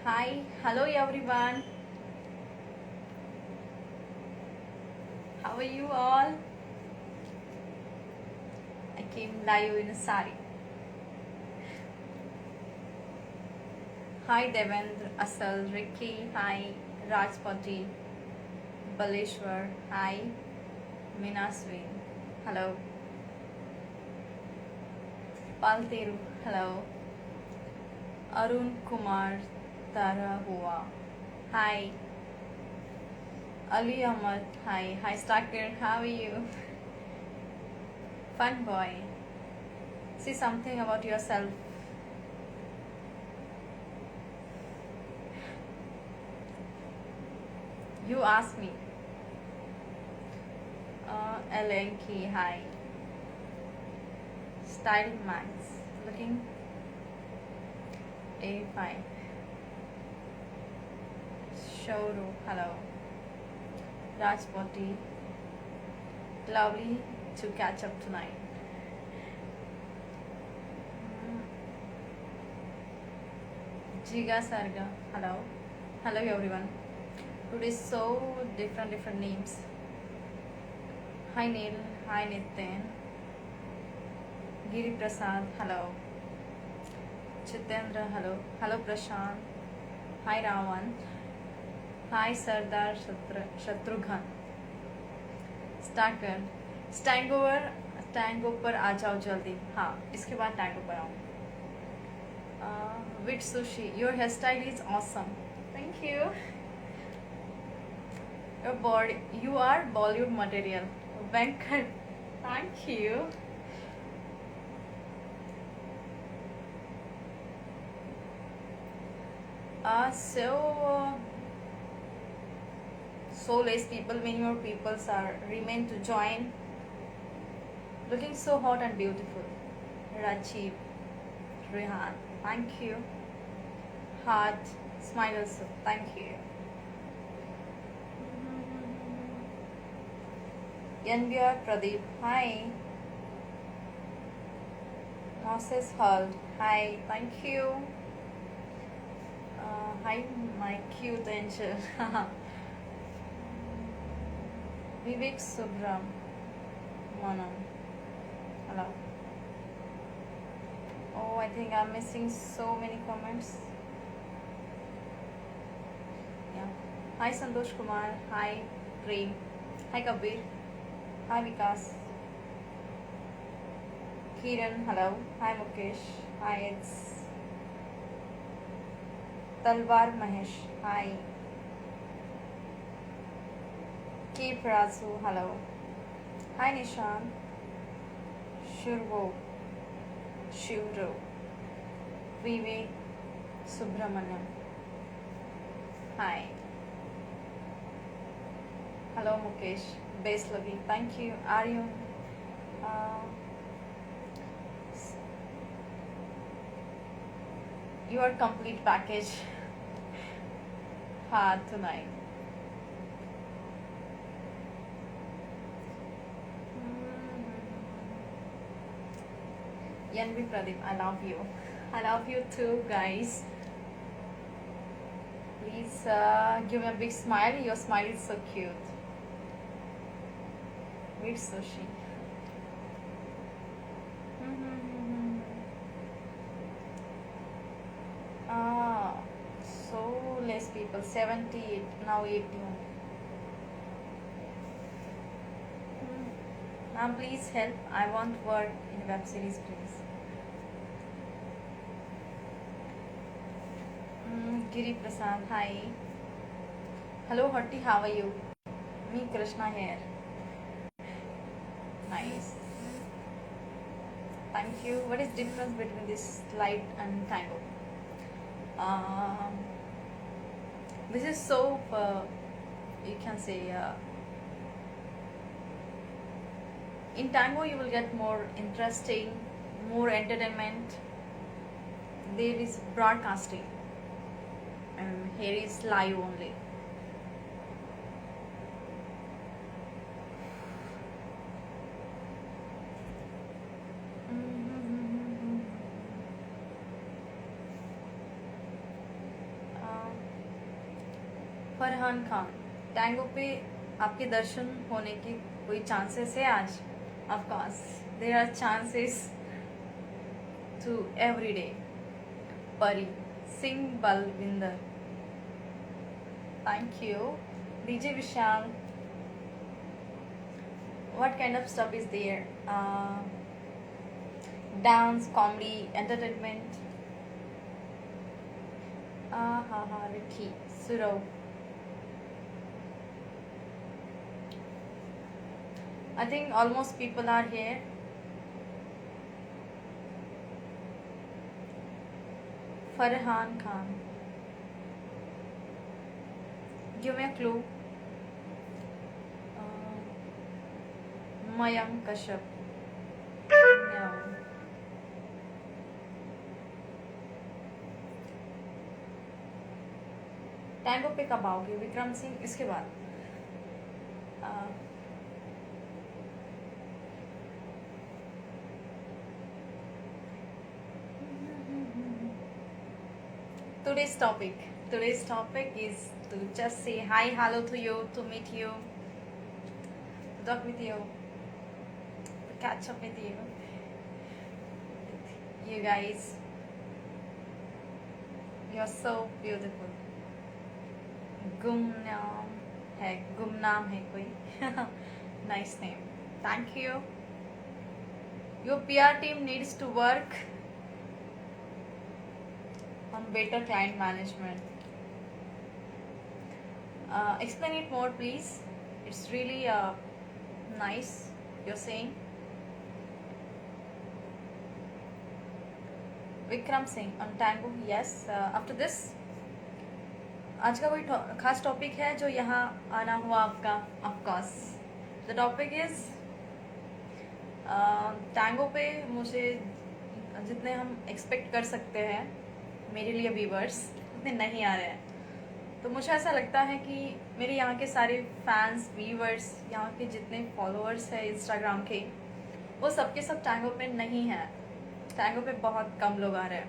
Hi, hello everyone. How are you all? I came live in a sari. Hi Devendra, Asal, Ricky. Hi Rajpati, Baleshwar. Hi Minaswin. Hello Palteru. Hello Arun Kumar Tarahua. Hi Ali Ahmad. Hi Stacker. How are you? Fun boy. See something about yourself. You ask me. Elenki, hi. Style Max. Looking A5. Showroom, hello. Rajpati. Lovely to catch up tonight. Jiga Sarga, hello. Hello everyone. Today so different names. Hi Neil, hi Nitin. Giri Prasad, hello. Chitendra, hello. Hello Prashant. Hi Ravan. Hi Sardar Shatrughan. Start कर tango पर आ जाओ जल्दी. हाँ, इसके बाद tango पर आओ. With sushi, your hairstyle is awesome. Thank you. Your body, you are Bollywood material. Venkat, thank you. So less people, many more peoples are remain to join. Looking so hot and beautiful. Rajiv, Rehan, thank you. Heart, smile also, thank you. NBR Pradeep, hi. Moses Hall, hi, thank you. Hi, my cute angel. Vivek Subram, Manam, hello. Oh, I think I'm missing so many comments. Yeah. Hi Santosh Kumar, hi Prem, hi Kabir, hi Vikas, Kiran, hello, hi Mukesh, hi it's Talwar Mahesh, hi K Prasu, hello, hi Nishan, Shurvo, Shivro, Vivek Subramaniam, hi. Hello Mukesh, base looking, thank you. Aryan, your complete package. Hard tonight. Yanvi Pradeep, I love you. I love you too, guys. Please give me a big smile. Your smile is so cute. Meet sushi. Ah, so less people. 78 now 81. Ma'am, please help. I want work in web series, please. Giri Prasad, hi. Hello, Hatti, how are you? Me, Krishna here. Nice. Thank you. What is difference between this light and tango? This is so you can say in tango you will get more interesting, more entertainment. There is broadcasting, and here is live only. Farhan Khan, Tango पे आपके दर्शन होने के कोई chances है आज? Of course there are chances to every day. Pari Singh Balvinder, thank you. DJ Vishal, what kind of stuff is there? Dance, comedy, entertainment. Ricky, Suro. I think almost people are here. Farhan Khan. Give me a clue. Mayank Kashyap. No. Tango पे कब आओगे? विक्रम सिंह इसके बाद. Today's topic is to just say hi, hello to you, to meet you, to talk with you, to catch up with you guys. You're so beautiful. गुमनाम है कोई. Nice name. Thank you. Your PR team needs to work on better client management. Explain it more, please. It's really nice you're saying. Vikram Singh on Tango. Yes. After this, आज का कोई खास topic है जो यहाँ आना हुआ आपका? Of course the topic is tango पे मुझे जितने हम एक्सपेक्ट कर सकते हैं मेरे लिए व्यूवर्स उतने नहीं आ रहे हैं. तो मुझे ऐसा लगता है कि मेरे यहाँ के सारे फैंस, व्यूवर्स, यहाँ के जितने फॉलोअर्स हैं इंस्टाग्राम के, वो सबके सब टैंगो पे नहीं हैं. टैंगो पे बहुत कम लोग आ रहे हैं.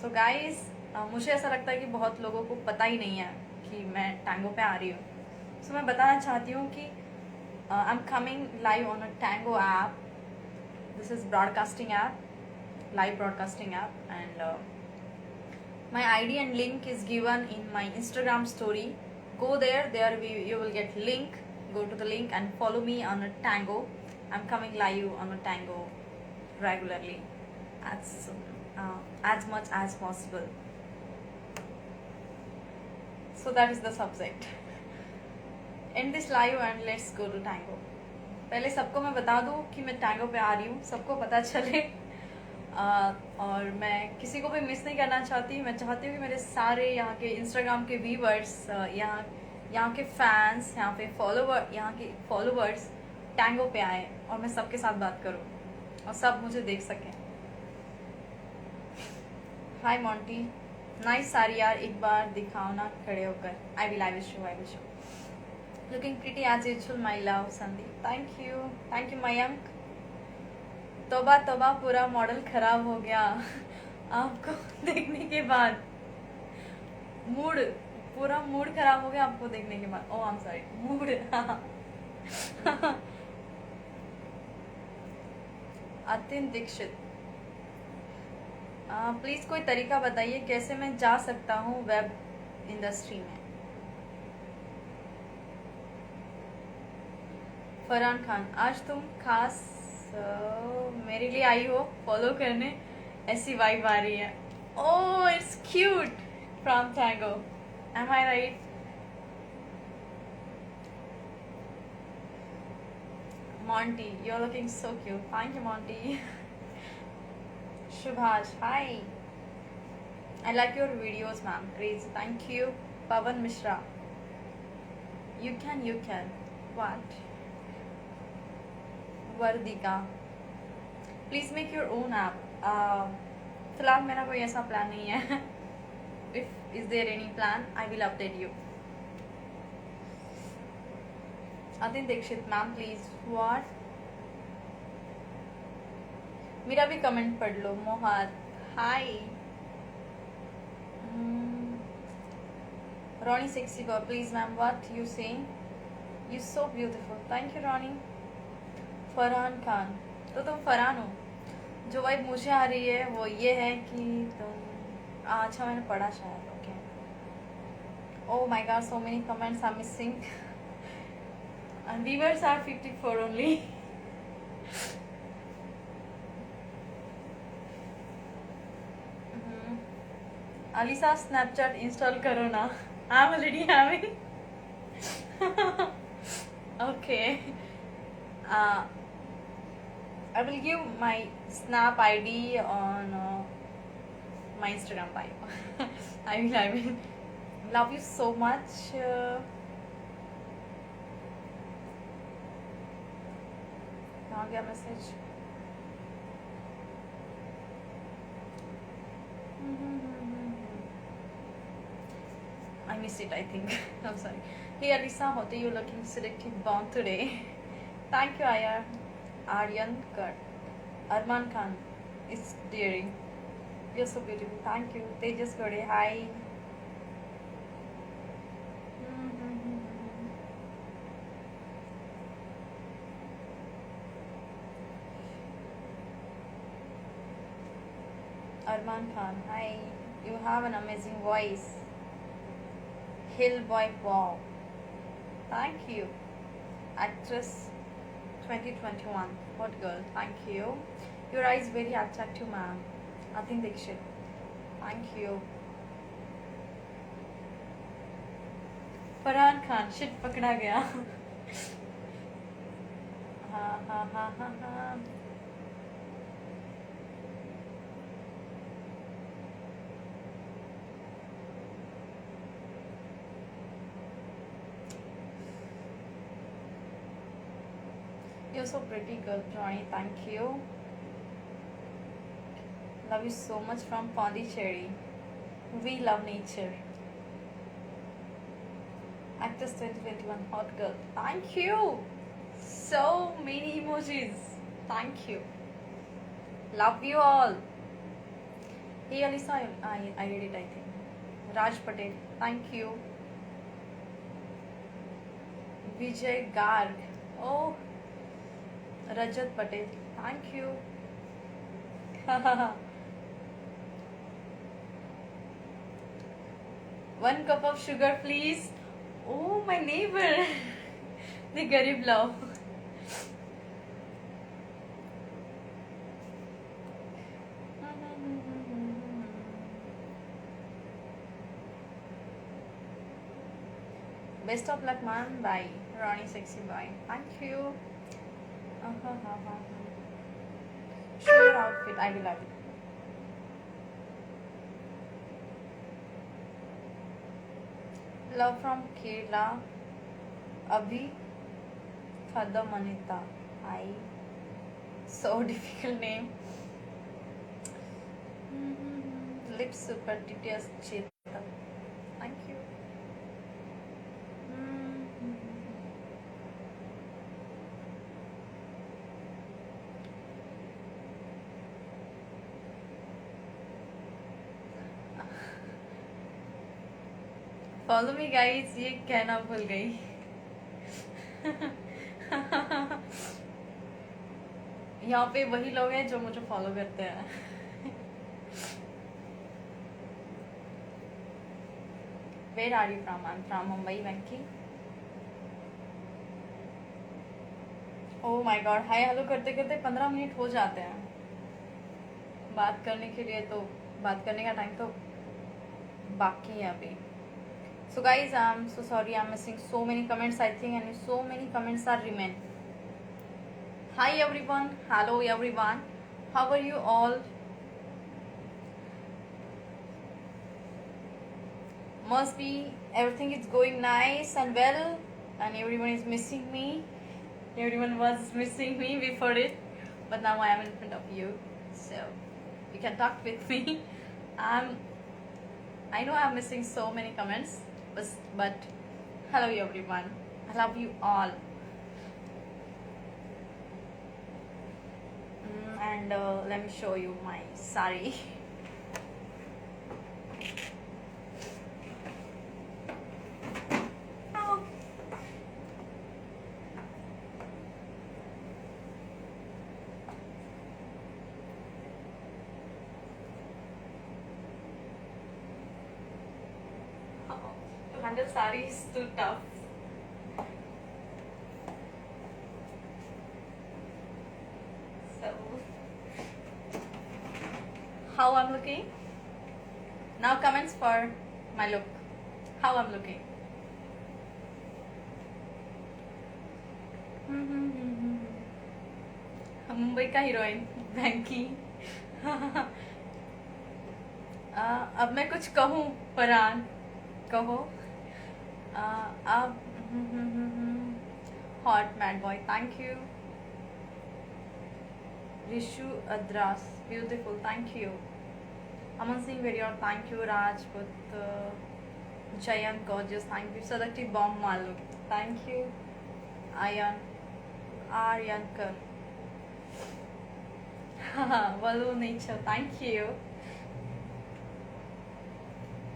सो गाइस, मुझे ऐसा लगता है कि बहुत लोगों को पता ही नहीं है कि मैं टैंगो पे आ रही हूँ. सो मैं बताना चाहती हूँ कि I am coming live on a tango app. This is broadcasting app, live broadcasting app, and my ID and link is given in my Instagram story. Go there, you will get link. Go to the link and follow me on a Tango. I'm coming live on a Tango regularly, as much as possible. So that is the subject. End this live and let's go to Tango. पहले सबको मैं बता दूँ कि मैं tango पे आ रही हूँ, सबको पता चले. और मैं किसी को भी मिस नहीं करना चाहती. मैं चाहती हूँ कि मेरे सारे यहाँ के इंस्टाग्राम के व्यूवर्स, यहाँ के फैंस, यहाँ के फॉलोवर्स टैंगो पे आए और मैं सबके साथ बात करूँ और सब मुझे देख सकें. हाय मॉन्टी, नाइस साड़ी यार, एक बार दिखाओ ना खड़े होकर. I will show. Looking pretty as usual my love Sandeep. Thank you Mayank. तोबा पूरा मॉडल खराब हो गया आपको देखने के बाद. पूरा मूड खराब हो गया आपको देखने के बाद. Oh I am sorry, mood. Atin Dixit, please कोई तरीका बताइए कैसे मैं जा सकता हूँ वेब इंडस्ट्री में. फरहान खान, आज तुम खास मेरे लिए आई हो फॉलो करने, ऐसी वाइब आ रही है. Oh it's cute from Tango. Am I right? Monty, you're looking so cute. Thank you, Monty. Shubhash, hi. I like your videos, ma'am. Crazy. Thank you. Pavan Mishra. You can. What? Vardika. Please make your own app. फिलहाल मेरा कोई ऐसा plan नहीं है. Is there any plan? I will update you. Atin Dikshit, ma'am please. What? मेरा भी comment पढ़ लो. मोहत, हाय. Ronnie Sexy Girl, please ma'am, what you saying? You so beautiful. Thank you Ronnie. Farhan Khan, तो तुम फरहान हो. जो वाइब मुझे आ रही है वो ये है कि तुम अच्छा मैंने पढ़ा शायद. Okay. Oh my god, so many comments are missing. And viewers are 54 only. Alisa Snapchat install करो ना. I'm already having. Okay. I will give my Snap ID on my Instagram bio. I will. Love you so much. कहाँ गया message? I missed it, I think. I'm sorry. Hey Alisa, how are you looking selective born today? Thank you, Aya. Aryan Kar. Arman Khan is daring. You're so beautiful. Thank you. Tejas Gode. Hi. Arman Khan. Hi. You have an amazing voice. Hill Boy. Wow. Thank you. Actress 2021. Hot girl. Thank you. Your eyes very attractive, ma'am. Nothing Dikshit. Thank you. Farhan Khan. Shit पकड़ा गया. हाँ हाँ हाँ हाँ हाँ. You're so pretty, girl, Johnny. Thank you. Love you so much from Pondicherry. We love nature. Actress 2021, hot girl. Thank you. So many emojis. Thank you. Love you all. Hey, Alisa, I read it, I think. Raj Patel. Thank you. Vijay Garg. Oh. Rajat Patel. Thank you. One cup of sugar, please. Oh, my neighbor. The garib love. Best of luck, man. Bye. Ronnie Sexy Boy. Thank you. Show your outfit. I will love it. Love from Kerala. Abhi Khadamanita. Hi. So difficult name. Lips super tedious Chetan. Thank you. Follow me guys. ये कहना भूल गई. यहाँ पे वही लोग हैं जो मुझे फॉलो करते हैं. Where are you from? I'm from Mumbai, Venki. Oh my God. Hi hello करते करते 15 मिनट हो जाते हैं. बात करने के लिए तो बात करने का टाइम तो बाकी है अभी. So guys, I'm so sorry I'm missing so many comments, I think, and so many comments are remain. Hi everyone. Hello everyone. How are you all? Must be everything is going nice and well, and everyone is missing me. Everyone was missing me before it, but now I am in front of you, so you can talk with me. I know I'm missing so many comments, but hello everyone. I love you all. And let me show you my sari. To handle sari is too tough. So, how I'm looking? Now comments for my look. How I'm looking. Mumbai का heroine Venky. अब मैं कुछ कहूँ फरहान, कहो. अब hot mad boy, thank you. Rishu Adras, beautiful, thank you. Aman Singh warrior, thank you. Rajput, Jayant gorgeous, thank you. seductive bomb Malu, thank you. Ayan Aryankar, Valu nature, thank you.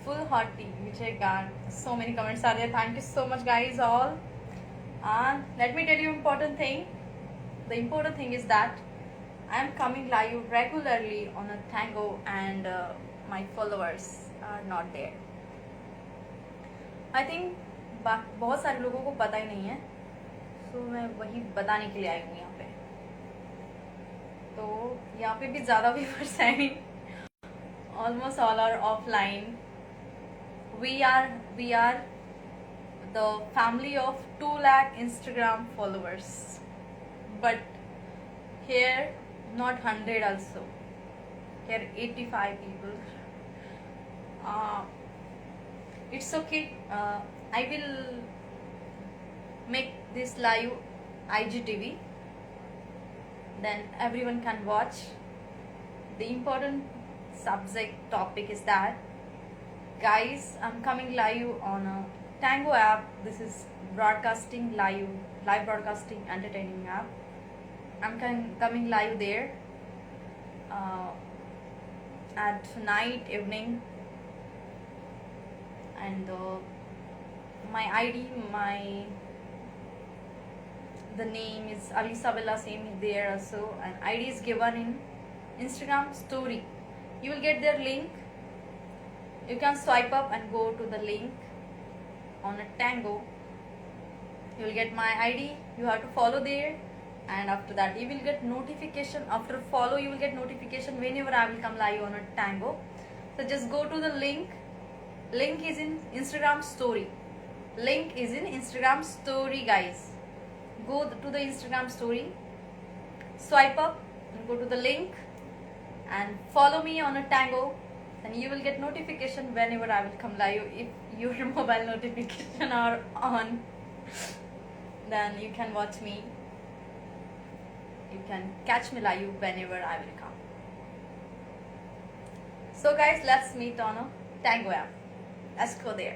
Full hearty, Vijay Gard. So many comments are there. Thank you so much, guys, all. And let me tell you important thing. The important thing is that I am coming live regularly on a Tango, and my followers are not there. I think बहुत सारे लोगों को पता ही नहीं है, so मैं वही बताने के लिए आई हूँ यहाँ पे. तो यहाँ पे भी ज़्यादा व्यूअर्स हैं. Almost all are offline. We are the family of 2 lakh Instagram followers, but here not 100 also. Here 85 people. It's okay. I will make this live IGTV. Then everyone can watch. The important subject topic is that, guys, I'm coming live on a Tango app. This is broadcasting live broadcasting entertaining app. I'm coming live there at night, evening, and my ID, the name is Alisa Bella, same there also, and ID is given in Instagram story. You will get their link. You can swipe up and go to the link on a Tango. You will get my ID. You have to follow there, and after that you will get notification. After follow, you will get notification whenever I will come live on a Tango. So just go to the link. Link is in Instagram story. Link is in Instagram story, guys. Go to the Instagram story, swipe up and go to the link and follow me on a Tango, and you will get notification whenever I will come live. If your mobile notification are on, then you can watch me. You can catch me live whenever I will come. So guys, let's meet on a Tango app. Let's go there.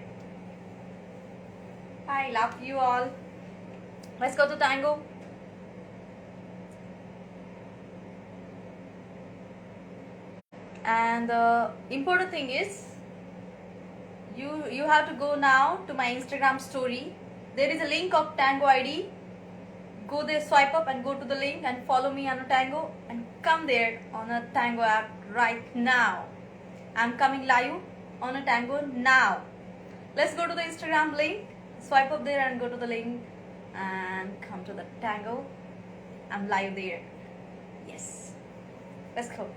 I love you all. Let's go to Tango. And the important thing is, you have to go now to my Instagram story. There is a link of Tango ID. Go there, swipe up and go to the link and follow me on a Tango, and come there on a Tango app right now. I'm coming live on a Tango now. Let's go to the Instagram link, swipe up there and go to the link and come to the Tango. I'm live there. Yes. Let's go.